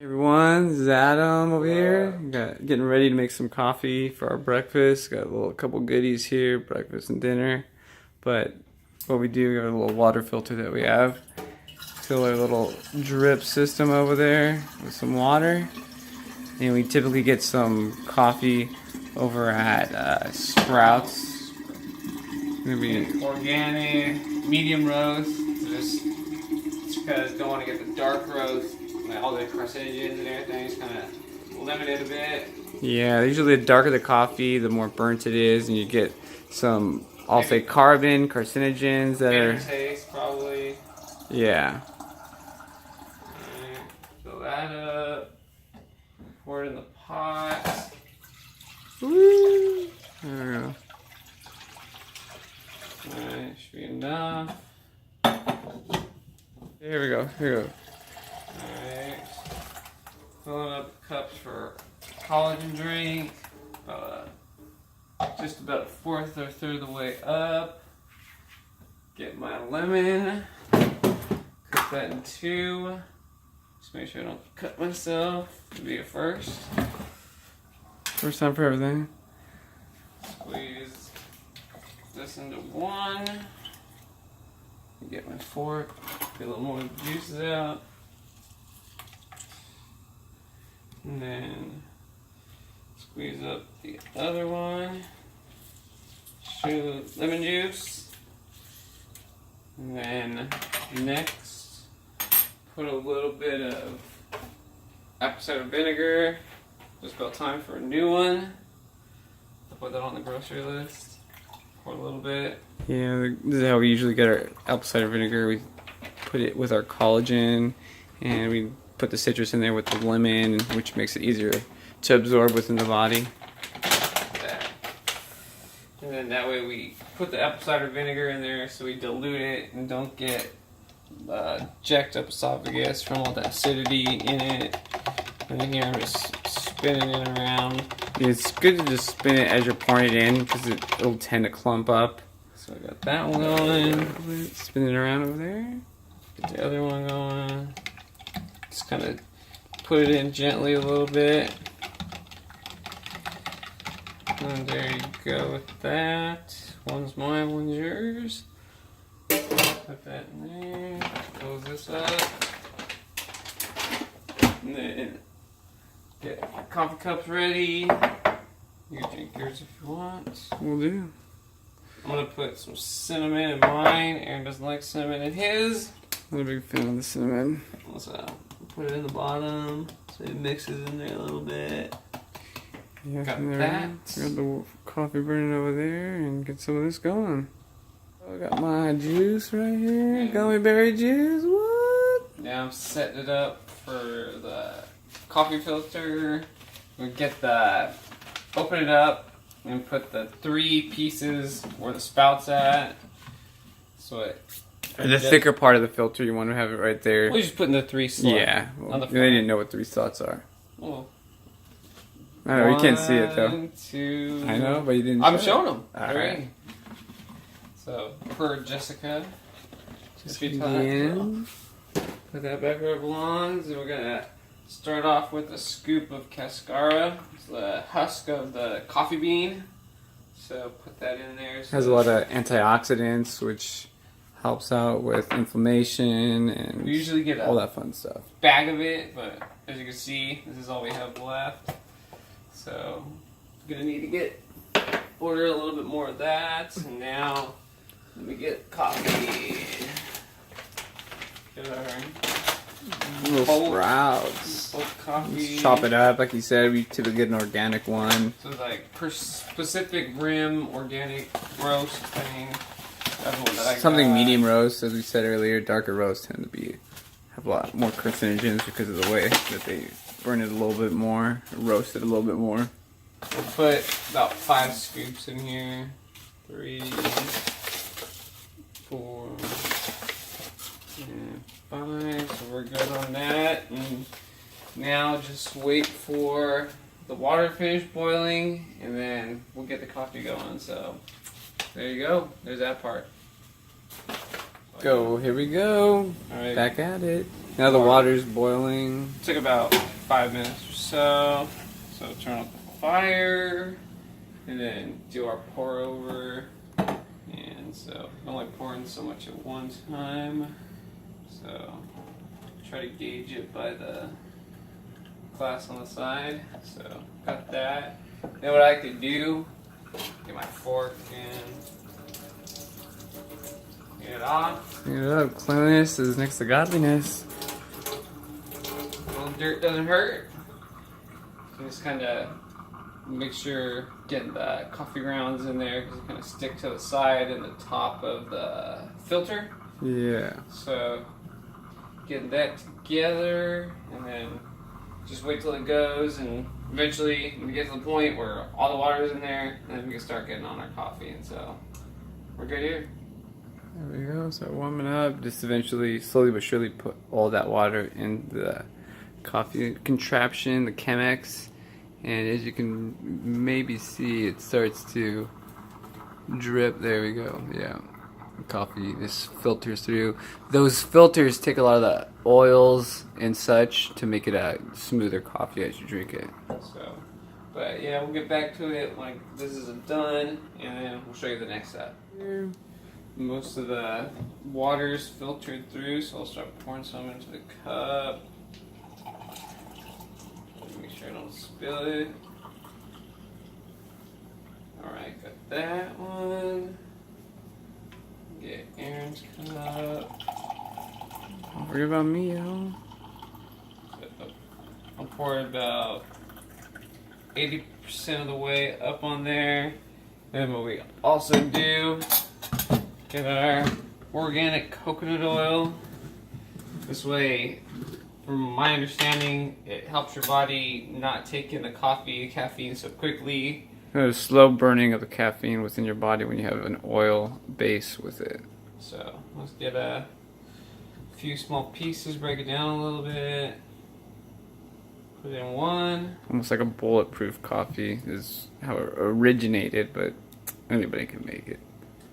Everyone, this is Adam over here. Getting ready to make some coffee for our breakfast. Got a couple goodies here, breakfast and dinner. But what we do, we got a little water filter that we have. Fill our little drip system over there with some water. And we typically get some coffee over at Sprouts. Gonna be organic, medium roast. Just because don't want to get the dark roast. All the carcinogens and everything is kind of limited a bit. Yeah, usually the darker the coffee, the more burnt it is, and you get some, I'll say, carbon, carcinogens that are... taste, probably. Yeah. Alright, fill that up. Pour it in the pot. Woo! There we go. Alright, should be enough. Here we go, here we go. Alright, filling up cups for collagen drink. Just about a fourth or third of the way up. Get my lemon. Cut that in two. Just make sure I don't cut myself. It'll be a first. First time for everything. Squeeze this into one. Get my fork. Get a little more juices out. And then squeeze up the other one. Shoot lemon juice. And then next, put a little bit of apple cider vinegar. Just about time for a new one. I'll put that on the grocery list. Pour a little bit. Yeah, this is how we usually get our apple cider vinegar. We put it with our collagen, and we put the citrus in there with the lemon, which makes it easier to absorb within the body. And then that way we put the apple cider vinegar in there so we dilute it and don't get jacked up esophagus from all the acidity in it. And then here I'm just spinning it around. It's good to just spin it as you're pouring it in because it'll tend to clump up. So I got that one going. Spin it around over there. Get the other one going. Just kind of put it in gently a little bit. And there you go with that. One's mine, one's yours. Put that in there. Close this up. And then get your coffee cups ready. You can drink yours if you want. Will do. I'm going to put some cinnamon in mine. Aaron doesn't like cinnamon in his. I'm a big fan of the cinnamon. So put it in the bottom so it mixes in there a little bit. Yeah, got that. Got the coffee burning over there and get some of this going. I got my juice right here. Gummy berry juice. What? Now I'm setting it up for the coffee filter. We open it up and put the 3 pieces where the spout's at. So the thicker part of the filter, you want to have it right there. We're just putting the 3 slots. Yeah, well, they didn't know what 3 slots are. Well, I know, you can't see it though. 1, 2. I know, but you didn't. I'm showing them. All right. So for Jessica, just be time. Put that back where it belongs, and we're gonna start off with a scoop of cascara. It's the husk of the coffee bean. So put that in there. So has a lot of antioxidants, which helps out with inflammation and we usually get all that fun stuff. Bag of it, but as you can see, this is all we have left. So I'm gonna need to order a little bit more of that. And now let me get coffee. Get our little Sprouts. Coffee. Let's chop it up, like you said. We typically get an organic one. So like Pacific Rim organic roast thing. Something medium roast, as we said earlier. Darker roasts tend to have a lot more carcinogens because of the way that they burn it a little bit more, roast it a little bit more. We'll put about 5 scoops in here. 3, 4, and 5. So we're good on that. And now just wait for the water to finish boiling, and then we'll get the coffee going. So there you go. There's that part. Go. Here we go. All right. Back at it. Now the water's boiling. It took about 5 minutes or so. So turn up the fire and then do our pour over. And so I'm only pouring so much at one time. So try to gauge it by the glass on the side. So got that. Then what I could do, get my fork and get it off. Clean it up. Cleanliness is next to godliness. A little dirt doesn't hurt. So just kind of make sure getting the coffee grounds in there because it kind of stick to the side and the top of the filter. Yeah. So getting that together and then just wait till it goes, and eventually we get to the point where all the water is in there and then we can start getting on our coffee, and so we're good here. There we go. Start warming up. Just eventually, slowly but surely, put all that water in the coffee contraption, the Chemex, and as you can maybe see, it starts to drip. There we go. Yeah. Coffee just filters through. Those filters take a lot of the oils and such to make it a smoother coffee as you drink it. So, but yeah, we'll get back to it when this is done, and then we'll show you the next step. Most of the water's filtered through, so I'll start pouring some into the cup. Make sure I don't spill it. Alright, got that one. Get Aaron's cup. Don't forget about me, yo. I'll pour it about 80% of the way up on there. And what we also do, get our organic coconut oil. This way, from my understanding, it helps your body not take in the caffeine so quickly. There's slow burning of the caffeine within your body when you have an oil base with it. So let's get a few small pieces, break it down a little bit. Put it in one. Almost like a bulletproof coffee is how it originated, but anybody can make it.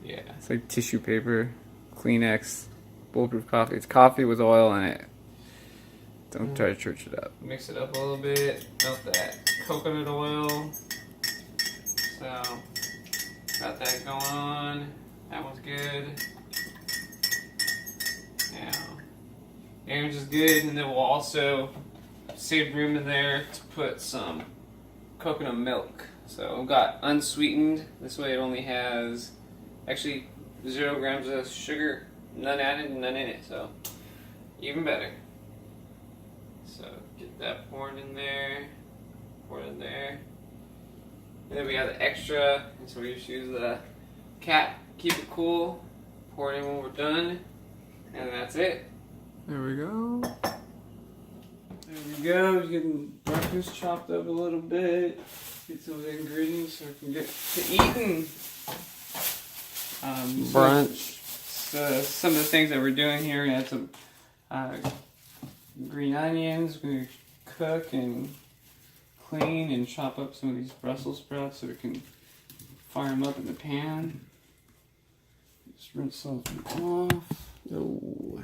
Yeah. It's like tissue paper, Kleenex, bulletproof coffee. It's coffee with oil in it. Don't try to church it up. Mix it up a little bit. Melt that coconut oil. So, got that going on. That one's good. Now, Aaron's is good, and then we'll also save room in there to put some coconut milk. So, I've got unsweetened. This way it only has actually 0 grams of sugar. None added, none in it. So, even better. So, get that poured in there. Pour it in there. And then we got the extra, and so we just use the cap, keep it cool, pour it in when we're done, and that's it. There we go. There we go, getting breakfast chopped up a little bit, get some of the ingredients so we can get to eating. Brunch. So some of the things that we're doing here, we had some green onions, we're going to cook and clean and chop up some of these Brussels sprouts so we can fire them up in the pan. Just rinse some of them off. Oh.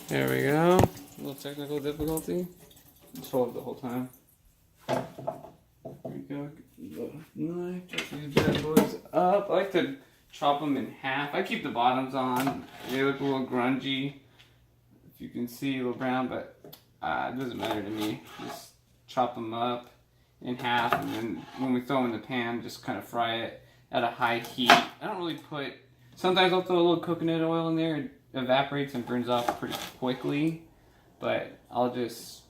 There we go. A little technical difficulty. Just hold it the whole time. There we go. Get the knife. Chop these bad boys up. I like to chop them in half. I keep the bottoms on. They look a little grungy. If you can see, a little brown, but it doesn't matter to me. Just chop them up in half, and then when we throw them in the pan, just kind of fry it at a high heat. I don't really put, sometimes I'll throw a little coconut oil in there. It evaporates and burns off pretty quickly, but I'll just,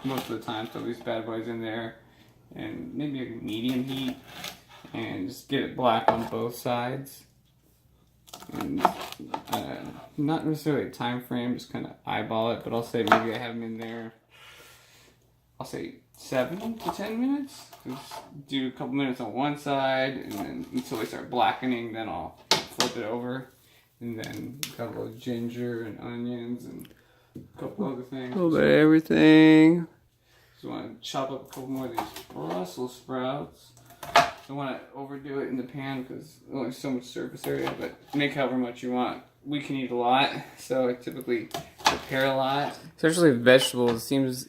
most of the time, throw these bad boys in there, and maybe a medium heat, and just get it black on both sides. And not necessarily a time frame, just kind of eyeball it, but I'll say maybe I have them in there, I'll say 7 to 10 minutes. Just do a couple minutes on one side, and then until they start blackening, then I'll flip it over. And then got a little ginger and onions and a couple other things. A little bit of everything. Just want to chop up a couple more of these Brussels sprouts. Don't want to overdo it in the pan because there's only so much surface area, but make however much you want. We can eat a lot, so I typically prepare a lot. Especially with vegetables, it seems,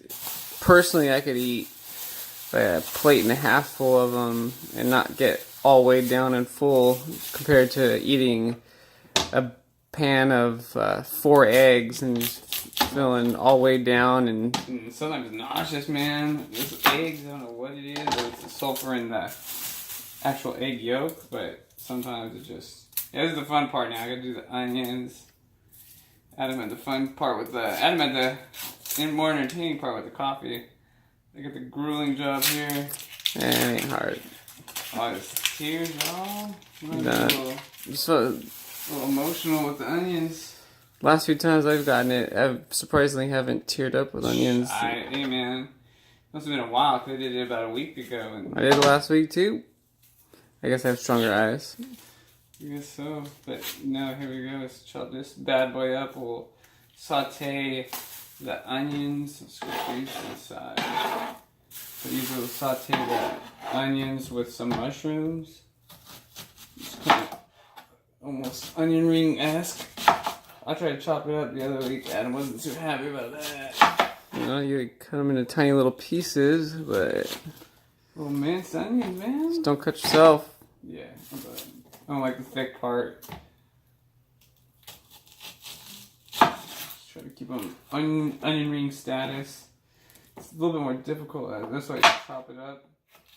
personally I could eat like a plate and a half full of them and not get all weighed down and full compared to eating a pan of 4 eggs and just feeling all weighed down and sometimes nauseous, man. Those eggs, I don't know what it is, or it's the sulfur in the actual egg yolk, but sometimes it just... Yeah, this is the fun part now. I gotta do the onions. Adam had the fun part with the... Adam had the more entertaining part with the coffee. I got the grueling job here. It ain't hard. Oh, it's tears, y'all. Just a little emotional with the onions. Last few times I've gotten it, I surprisingly haven't teared up with onions. Hey, man. Must have been a while, because I did it about a week ago. And I did it last week, too. I guess I have stronger eyes. I guess so. But no, here we go. Let's chop this bad boy up. We'll saute the onions. Let's go these to the side. So these will saute the onions with some mushrooms. Just kind of almost onion ring-esque. I tried to chop it up the other week. Adam wasn't too happy about that. You know, you cut them into tiny little pieces, but... Little minced onions, man. Just don't cut yourself. Yeah, but I don't like the thick part. Just try to keep them onion ring status. It's a little bit more difficult. That's why I chop it up.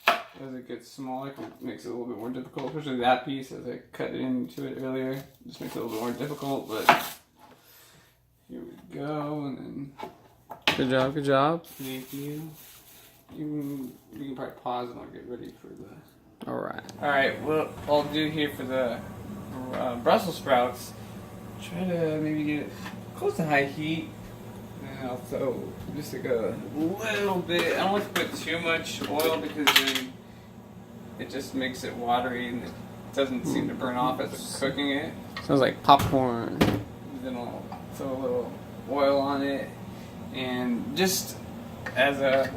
As it gets smaller, it makes it a little bit more difficult, especially that piece as I cut into it earlier. It just makes it a little bit more difficult, but here we go, and then... Good job, good job. Thank you. You can probably pause and I'll get ready for the... Alright, what I'll do here for the Brussels sprouts, try to maybe get it close to high heat. And I'll throw just like a little bit. I don't like to put too much oil because then it just makes it watery and it doesn't seem to burn off as I'm cooking it. Sounds like popcorn. Then I'll throw a little oil on it. And just as a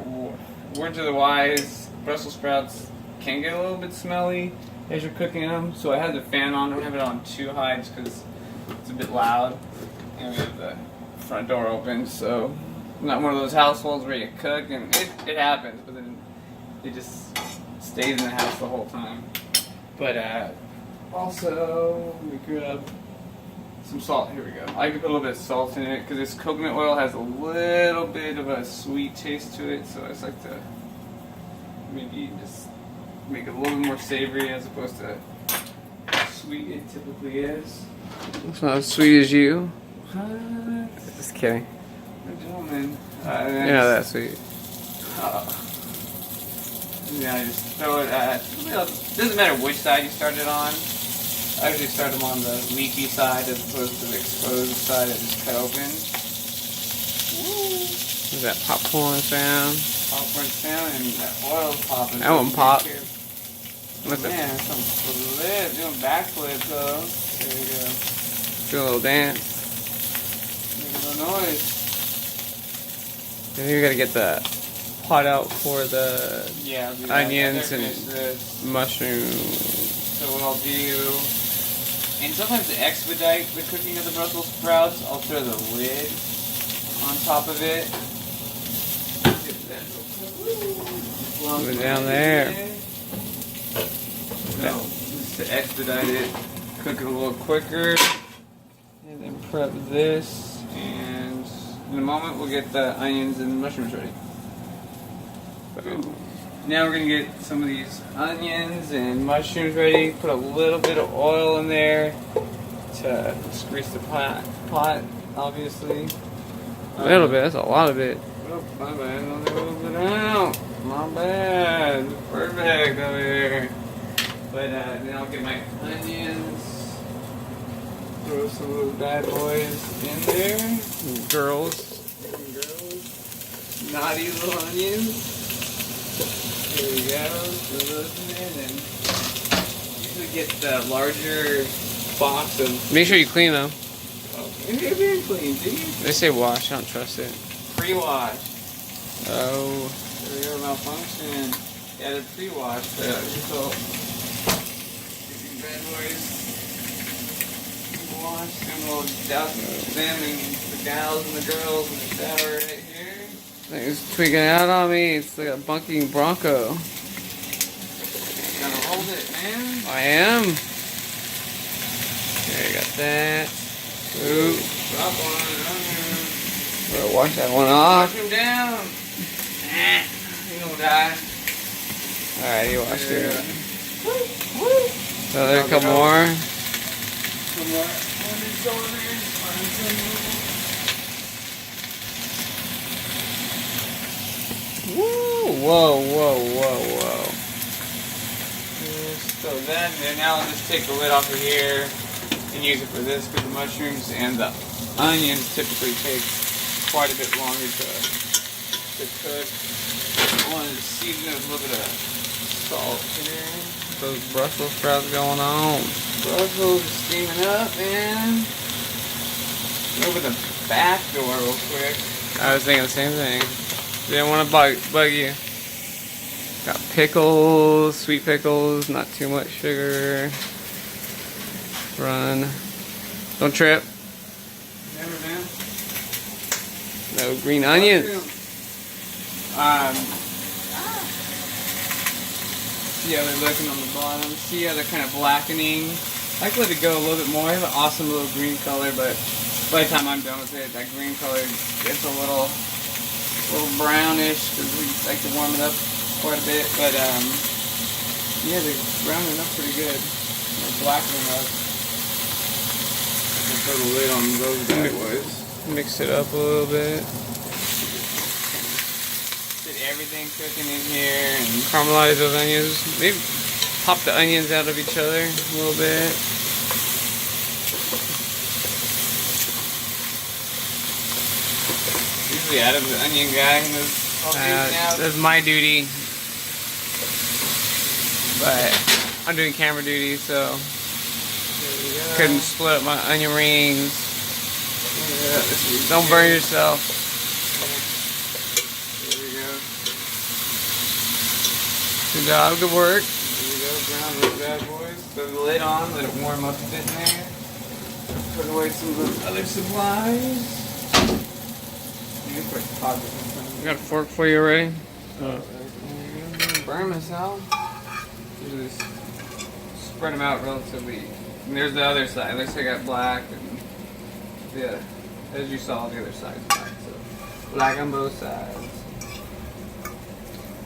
word to the wise, Brussels sprouts can get a little bit smelly as you're cooking them. So I have the fan on. I don't have it on too high just because it's a bit loud. And we have the front door open, so not one of those households where you cook and it happens, but then it just stays in the house the whole time. But also, let me grab some salt. Here we go. I can put a little bit of salt in it because this coconut oil has a little bit of a sweet taste to it, so I just like to maybe just make it a little bit more savory as opposed to how sweet it typically is. It's not as sweet as you. Just kidding. Gentlemen. You're not that sweet. Yeah, I just throw it at... It doesn't matter which side you start it on. I usually start them on the leafy side as opposed to the exposed side I just cut open. Woo! Is that popcorn sound? Popcorn sound and that oil popping. That one popped. Man, some flip. Doing backflips though. There you go. Do a little dance. Make a little noise. And you gotta get the pot out for the onions and mushrooms. So what I'll do, and sometimes to expedite the cooking of the Brussels sprouts, I'll throw the lid on top of it. Put it down there. So, just to expedite it, cook it a little quicker. And then prep this, and in a moment we'll get the onions and mushrooms ready. Boom. Now we're going to get some of these onions and mushrooms ready. Put a little bit of oil in there to grease the pot obviously. A little bit, that's a lot of it. Oh, my bad, I'll do a little bit out. My bad. Perfect over here. But then I'll get my onions. Throw some little bad boys in there. Girls. Naughty little onions. Here we go. Throw those in there. And usually get the larger box of... Make sure you clean them. Oh, they're very clean, dude. They say wash. I don't trust it. Pre-wash. Oh. There we go. Malfunction. Yeah, the pre-wash. So these bad boys wash and we'll douse them and the gals and the girls in the shower right here. It's tweaking out on me. It's like a bunking Bronco. Gotta hold it, man. I am. There, you got that. Ooh. Drop on it. Better wash that one off. Wash him down. He gonna die. Alright, you washed it. Woo! Woo! So there, a couple more. Some more onions on there. Woo! Whoa, whoa, whoa, whoa. Just throw that in there. Now I'll just take the lid off of here and use it for this because the mushrooms and the onions typically take quite a bit longer to cook. I want to season it with a little bit of salt here. Those Brussels sprouts going on. Brussels is steaming up, man. Open the back door real quick. I was thinking the same thing. Didn't want to bug you. Got pickles, sweet pickles, not too much sugar. Run. Don't trip. Never, man. No green onions. See how they're looking on the bottom. See how they're kind of blackening. I like to let it go a little bit more. I have an awesome little green color, but by the time I'm done with it, that green color gets a little brownish because we like to warm it up quite a bit. But yeah, they're browning up pretty good. They're blackening up. I'll throw the lid on those bad boys. Mix it up a little bit. Get everything cooking in here and Caramelize those onions. Maybe pop the onions out of each other a little bit. usually Adam's the onion guy in this whole now. That's my duty. But I'm doing camera duty, so couldn't split up my onion rings. Don't burn yourself. There we go. Good job, good work. There we go, brown those bad boys. Put the lid on, let it warm up a bit in there. Put away some of those other supplies. Got a fork for you already? Burn myself. Usually spread them out relatively. And there's the other side. Looks like I got black and yeah, as you saw, the other side's black. So black on both sides.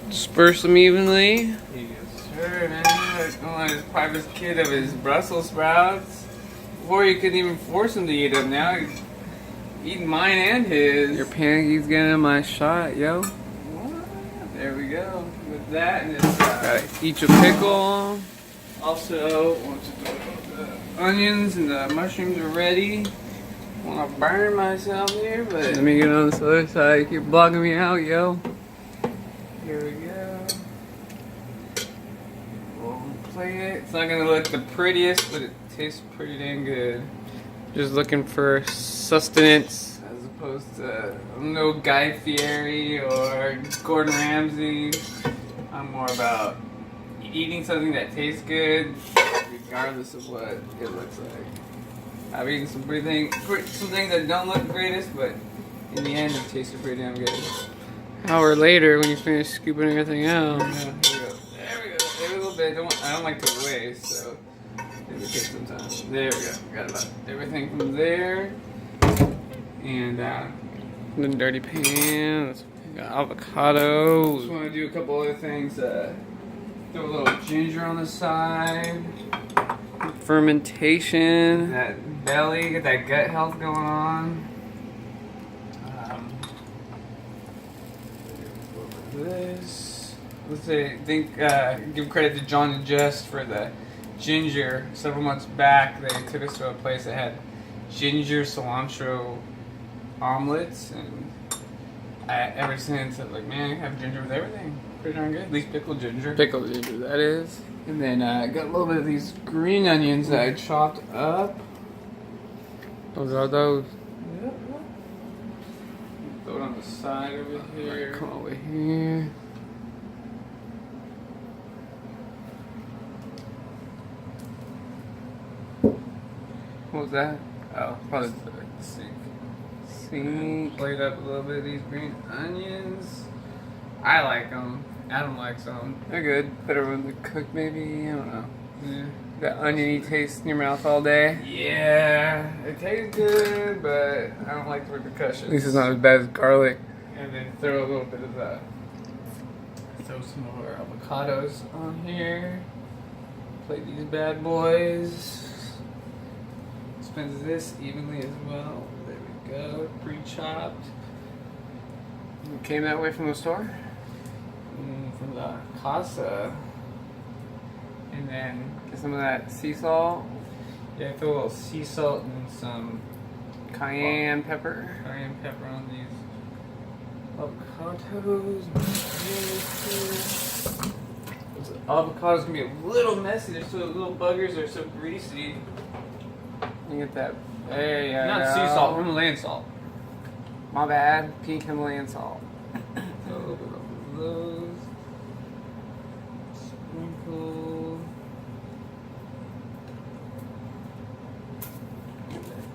Disperse them evenly. Yes, sir, man. I want to deprive this kid of his Brussels sprouts. Before you couldn't even force him to eat them. Now he's eating mine and his. Your pancakes getting my shot, yo. What? There we go. With that and this. Gotta eat your pickle. Also, once the onions and the mushrooms are ready, I want to burn myself here, but Let me get on this other side. You keep blocking me out, yo. here we go. We'll plate it. It's not going to look the prettiest, but it tastes pretty dang good. Just looking for sustenance. As opposed to no Guy Fieri or Gordon Ramsay. I'm more about eating something that tastes good, regardless of what it looks like. I've eaten some some things that don't look the greatest, but in the end, it tasted pretty damn good. Hour later, when you finish scooping everything out. Yeah, here we go. There we go. Every little bit. I don't like to waste, so it takes some time. There we go. Got about everything from there, and The dirty pans. Got just avocados. want to do a couple other things. Throw a little ginger on the side. Fermentation. That belly, get that gut health going on. This. Let's say, give credit to John and Jess for the ginger. Several months back, they took us to a place that had ginger cilantro omelets, and ever since I'm like, man, I have ginger with everything. Pretty darn good. At least pickled ginger. Pickled ginger, that is. And then I got a little bit of these green onions that I chopped up. Those are those. Yep. Throw it on the side over here. Come over here. What was that? Oh, probably the Sink. sink. Plate up a little bit of these green onions. I like them. Adam likes them. They're good. Better when they're cooked, maybe. I don't know. Yeah. That oniony taste in your mouth all day. Yeah, it tastes good, but I don't like the repercussions. At least it's not as bad as garlic. And then throw a little bit of that. Throw some of our avocados on here. Plate these bad boys. Spins this evenly as well. There we go. Pre-chopped. It came that way from the store? From the casa. And then get some of that sea salt, Yeah, throw a little sea salt and some cayenne pepper. cayenne pepper on these avocados. Those avocados can be a little messy. They're so little buggers. They're so greasy. You get that. There you Not go. sea salt, Himalayan salt. My bad. Pink Himalayan salt. Throw a little bit of those. Sprinkle.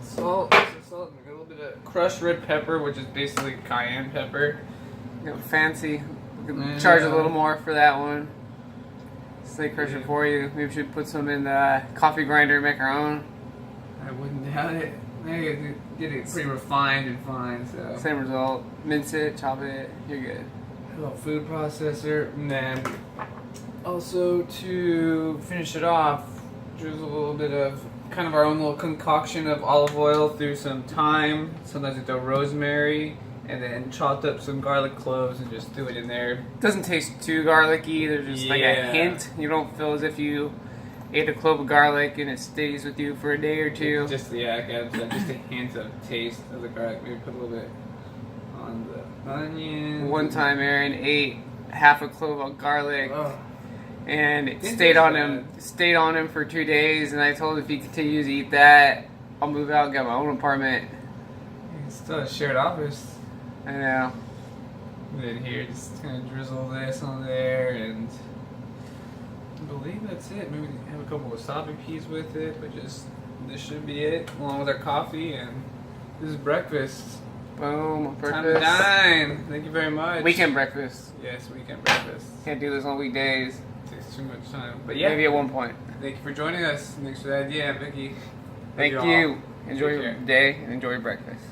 Salt, and a little bit of crushed red pepper, which is basically cayenne pepper. You know, fancy. We can charge a little more for that one. Steak crusher for you. Maybe we should put some in the coffee grinder and make our own. I wouldn't doubt it. They get it pretty refined and fine, so. Same result. Mince it, chop it. You're good. A little food processor, and then also to finish it off, drizzle a little bit of kind of our own little concoction of olive oil through some thyme. Sometimes we throw rosemary, and then chopped up some garlic cloves and just threw it in there. Doesn't taste too garlicky. There's just like a Yeah. hint. You don't feel as if you ate a clove of garlic and it stays with you for a day or two. Just like Adam said, just a hint of taste of the garlic. Maybe put a little bit on the onion. One time Aaron ate half a clove of garlic. Oh. And it Didn't stayed taste on bad. him. Stayed on him for 2 days, and I told him if he continues to eat that, I'll move out and get my own apartment. It's still a shared office. I know. And then here, just kind of drizzle this on there, and I believe that's it. Maybe have a couple wasabi peas with it, but just this should be it, along with our coffee, and this is breakfast. Boom. Time to Breakfast. dine. Thank you very much. Weekend breakfast. Yes, weekend breakfast. Can't do this on weekdays. Takes too much time, but yeah. Maybe at one point. Thank you for joining us. Thanks for the idea, Vicky. Thank all. you. Enjoy Take your care. day and enjoy your breakfast.